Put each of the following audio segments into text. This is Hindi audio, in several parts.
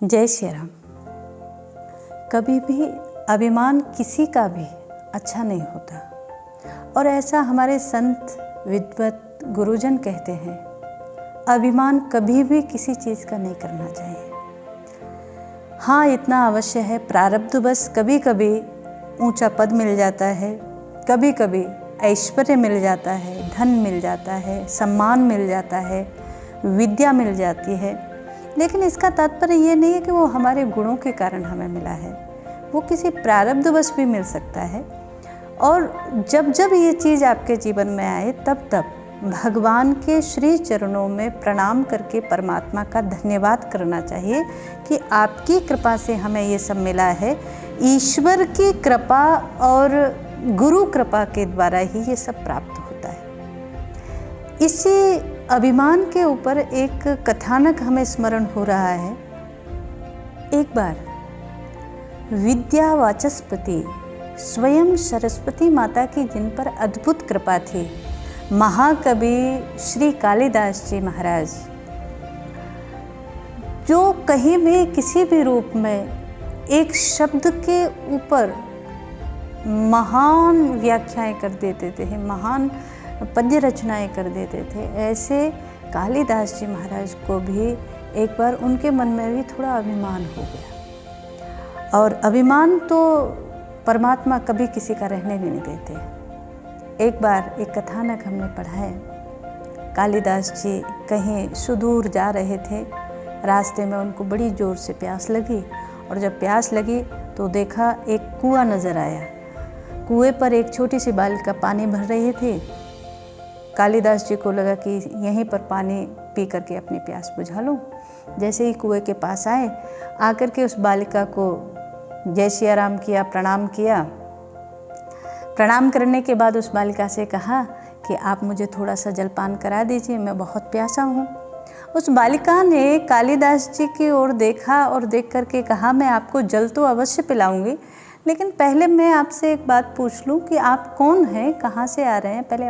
जय श्री राम। कभी भी अभिमान किसी का भी अच्छा नहीं होता और ऐसा हमारे संत विद्वत गुरुजन कहते हैं। अभिमान कभी भी किसी चीज़ का नहीं करना चाहिए। हाँ, इतना अवश्य है, प्रारब्धवश कभी कभी ऊंचा पद मिल जाता है, कभी कभी ऐश्वर्य मिल जाता है, धन मिल जाता है, सम्मान मिल जाता है, विद्या मिल जाती है, लेकिन इसका तात्पर्य ये नहीं है कि वो हमारे गुणों के कारण हमें मिला है। वो किसी प्रारब्धवश भी मिल सकता है। और जब जब ये चीज़ आपके जीवन में आए तब तब भगवान के श्री चरणों में प्रणाम करके परमात्मा का धन्यवाद करना चाहिए कि आपकी कृपा से हमें ये सब मिला है। ईश्वर की कृपा और गुरु कृपा के द्वारा ही ये सब प्राप्त होता है। इसी अभिमान के ऊपर एक कथानक हमें स्मरण हो रहा है। एक बार विद्या वाचस्पति स्वयं सरस्वती माता की जिन पर अद्भुत कृपा थी, महाकवि श्री कालिदास जी महाराज, जो कहीं भी किसी भी रूप में एक शब्द के ऊपर महान व्याख्याएं कर देते थे, महान पद्य रचनाएं कर देते थे, ऐसे कालिदास जी महाराज को भी एक बार उनके मन में भी थोड़ा अभिमान हो गया। और अभिमान तो परमात्मा कभी किसी का रहने भी नहीं देते। एक बार एक कथानक हमने पढ़ा है। कालिदास जी कहीं सुदूर जा रहे थे, रास्ते में उनको बड़ी ज़ोर से प्यास लगी और जब प्यास लगी तो देखा एक कुआं नज़र आया। कुएं पर एक छोटी सी बालिका पानी भर रही थी। कालिदास जी को लगा कि यहीं पर पानी पी करके अपनी प्यास बुझा लूँ। जैसे ही कुएं के पास आए, आकर के उस बालिका को जय सिया राम किया, प्रणाम किया। प्रणाम करने के बाद उस बालिका से कहा कि आप मुझे थोड़ा सा जलपान करा दीजिए, मैं बहुत प्यासा हूँ। उस बालिका ने कालिदास जी की ओर देखा और देख करके कहा, मैं आपको जल तो अवश्य पिलाऊंगी, लेकिन पहले मैं आपसे एक बात पूछ लूँ कि आप कौन हैं, कहाँ से आ रहे हैं, पहले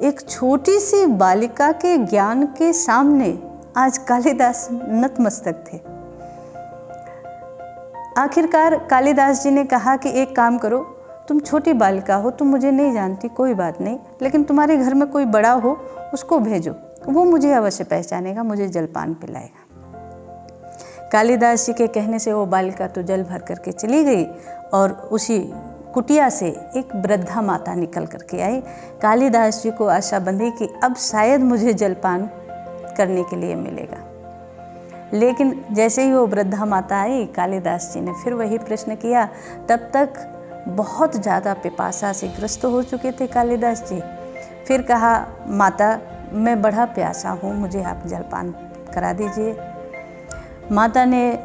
एक छोटी सी बालिका के ज्ञान के सामने आज कालिदास नतमस्तक थे। आखिरकार कालिदास जी ने कहा कि एक काम करो, तुम छोटी बालिका हो, तुम मुझे नहीं जानती, कोई बात नहीं, लेकिन तुम्हारे घर में कोई बड़ा हो, उसको भेजो, वो मुझे अवश्य पहचानेगा, मुझे जलपान पिलाएगा। कालिदास जी के कहने से वो बालिका तो जल भर करके चली गई और उसी कुटिया से एक वृद्धा माता निकल करके आई। कालिदास जी को आशा बंधी कि अब शायद मुझे जलपान करने के लिए मिलेगा। लेकिन जैसे ही वो वृद्धा माता आई, कालिदास जी ने फिर वही प्रश्न किया। तब तक बहुत ज़्यादा पिपासा से ग्रस्त हो चुके थे कालिदास जी। फिर कहा, माता मैं बड़ा प्यासा हूँ, मुझे आप जलपान करा दीजिए।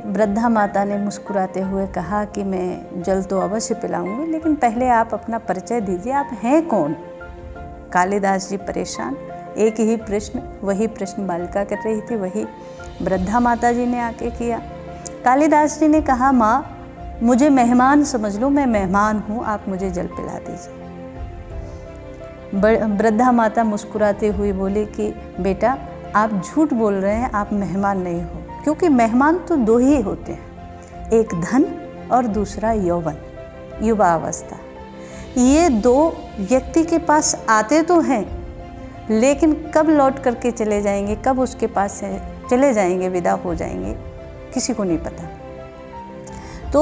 वृद्धा माता ने मुस्कुराते हुए कहा कि मैं जल तो अवश्य पिलाऊंगी, लेकिन पहले आप अपना परिचय दीजिए, आप हैं कौन? कालिदास जी परेशान, एक ही प्रश्न, वही प्रश्न बालिका कर रही थी, वही वृद्धा माता जी ने आके किया। कालिदास जी ने कहा, माँ मुझे मेहमान समझ लो, मैं मेहमान हूँ, आप मुझे जल पिला दीजिए। वृद्धा माता मुस्कुराते हुए बोली कि बेटा आप झूठ बोल रहे हैं, आप मेहमान नहीं हो, क्योंकि मेहमान तो दो ही होते हैं, एक धन और दूसरा यौवन, युवा अवस्था। ये दो व्यक्ति के पास आते तो हैं, लेकिन कब लौट करके चले जाएंगे, कब उसके पास से चले जाएंगे, विदा हो जाएंगे, किसी को नहीं पता। तो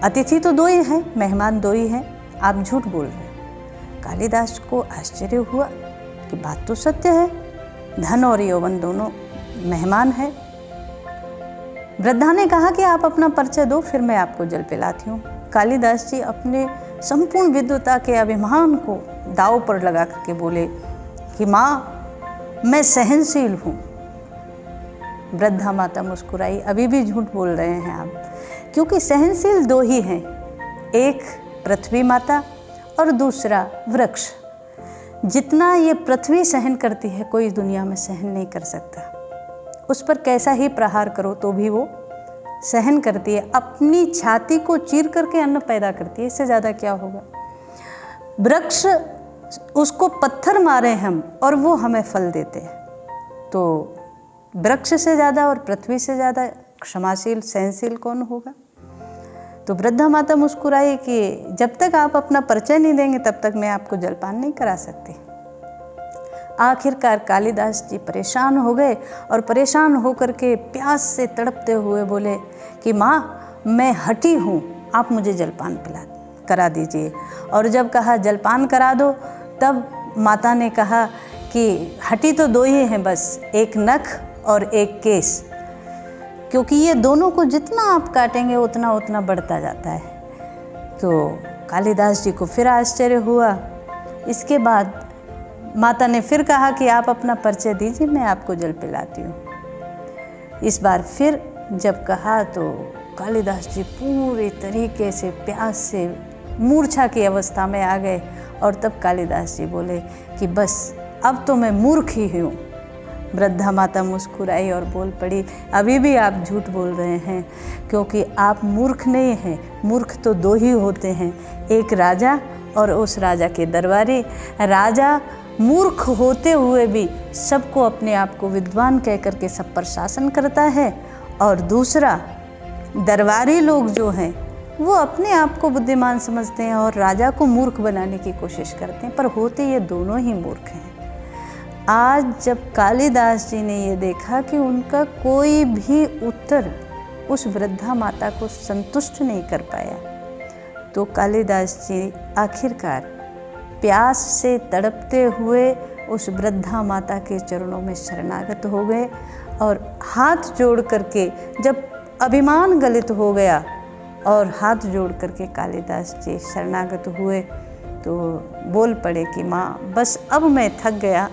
अतिथि तो दो ही हैं, मेहमान दो ही हैं, आप झूठ बोल रहे हैं। कालिदास को आश्चर्य हुआ कि बात तो सत्य है, धन और यौवन दोनों मेहमान है। वृद्धा ने कहा कि आप अपना परिचय दो, फिर मैं आपको जल पिलाती हूँ। कालिदास जी अपने संपूर्ण विद्वता के अभिमान को दांव पर लगा करके बोले कि माँ मैं सहनशील हूँ। वृद्धा माता मुस्कुराई, अभी भी झूठ बोल रहे हैं आप, क्योंकि सहनशील दो ही हैं, एक पृथ्वी माता और दूसरा वृक्ष। जितना ये पृथ्वी सहन करती है, कोई दुनिया में सहन नहीं कर सकता। उस पर कैसा ही प्रहार करो तो भी वो सहन करती है, अपनी छाती को चीर करके अन्न पैदा करती है, इससे ज़्यादा क्या होगा। वृक्ष, उसको पत्थर मारे हम और वो हमें फल देते हैं, तो वृक्ष से ज़्यादा और पृथ्वी से ज़्यादा क्षमाशील सहनशील कौन होगा। तो वृद्धा माता मुस्कुराई कि जब तक आप अपना परिचय नहीं देंगे तब तक मैं आपको जलपान नहीं करा सकती। आखिरकार कालिदास जी परेशान हो गए और परेशान होकर के प्यास से तड़पते हुए बोले कि माँ मैं हठी हूँ, आप मुझे जलपान करा दीजिए। और जब कहा जलपान करा दो, तब माता ने कहा कि हठी तो दो ही हैं बस, एक नख और एक केस, क्योंकि ये दोनों को जितना आप काटेंगे उतना उतना बढ़ता जाता है। तो कालिदास जी को फिर आश्चर्य हुआ। इसके बाद माता ने फिर कहा कि आप अपना परिचय दीजिए, मैं आपको जल पिलाती हूँ। इस बार फिर जब कहा तो कालिदास जी पूरे तरीके से प्यास से मूर्छा की अवस्था में आ गए। और तब कालिदास जी बोले कि बस अब तो मैं मूर्ख ही हूँ। वृद्धा माता मुस्कुराई और बोल पड़ी, अभी भी आप झूठ बोल रहे हैं, क्योंकि आप मूर्ख नहीं हैं, मूर्ख तो दो ही होते हैं, एक राजा और उस राजा के दरबारी। राजा मूर्ख होते हुए भी सबको अपने आप को विद्वान कह करके सब पर शासन करता है, और दूसरा दरबारी लोग जो हैं वो अपने आप को बुद्धिमान समझते हैं और राजा को मूर्ख बनाने की कोशिश करते हैं, पर होते ये दोनों ही मूर्ख हैं। आज जब कालिदास जी ने ये देखा कि उनका कोई भी उत्तर उस वृद्धा माता को संतुष्ट नहीं कर पाया, तो कालिदास जी आखिरकार प्यास से तड़पते हुए उस वृद्धा माता के चरणों में शरणागत हो गए। और हाथ जोड़ करके, जब अभिमान गलित हो गया और हाथ जोड़ करके कालिदास जी शरणागत हुए, तो बोल पड़े कि माँ बस अब मैं थक गया,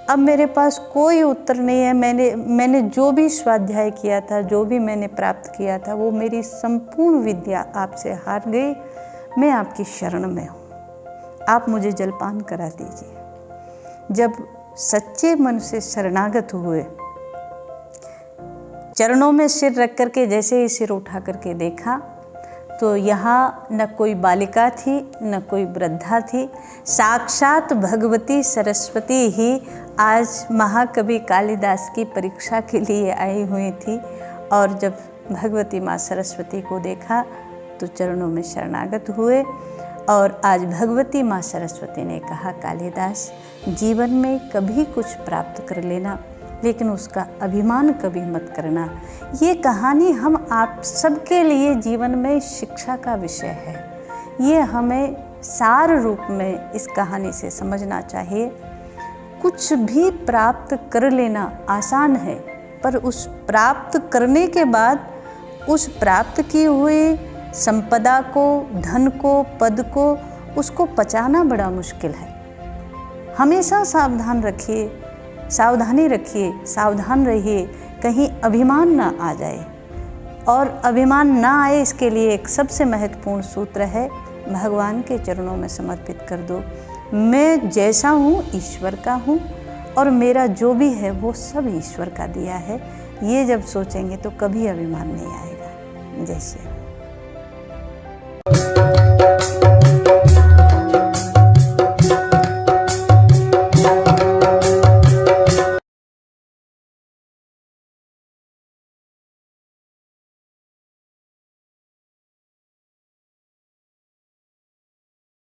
अब मेरे पास कोई उत्तर नहीं है। मैंने जो भी स्वाध्याय किया था, जो भी मैंने प्राप्त किया था, वो मेरी संपूर्ण विद्या आपसे हार गई। मैं आपकी शरण में हूँ, आप मुझे जलपान करा दीजिए। जब सच्चे मन से शरणागत हुए, चरणों में सिर रख करके जैसे ही सिर उठा करके देखा, तो यहाँ न कोई बालिका थी न कोई वृद्धा थी, साक्षात भगवती सरस्वती ही आज महाकवि कालिदास की परीक्षा के लिए आई हुई थी। और जब भगवती माँ सरस्वती को देखा तो चरणों में शरणागत हुए। और आज भगवती माँ सरस्वती ने कहा, कालिदास जीवन में कभी कुछ प्राप्त कर लेना, लेकिन उसका अभिमान कभी मत करना। ये कहानी हम आप सबके लिए जीवन में शिक्षा का विषय है। ये हमें सार रूप में इस कहानी से समझना चाहिए। कुछ भी प्राप्त कर लेना आसान है, पर उस प्राप्त करने के बाद उस प्राप्त की हुई संपदा को, धन को, पद को, उसको पचाना बड़ा मुश्किल है। हमेशा सावधानी रखिए, सावधान रहिए, कहीं अभिमान ना आ जाए। और अभिमान ना आए इसके लिए एक सबसे महत्वपूर्ण सूत्र है, भगवान के चरणों में समर्पित कर दो। मैं जैसा हूँ ईश्वर का हूँ और मेरा जो भी है वो सब ईश्वर का दिया है। ये जब सोचेंगे तो कभी अभिमान नहीं आएगा। जय श्री राम।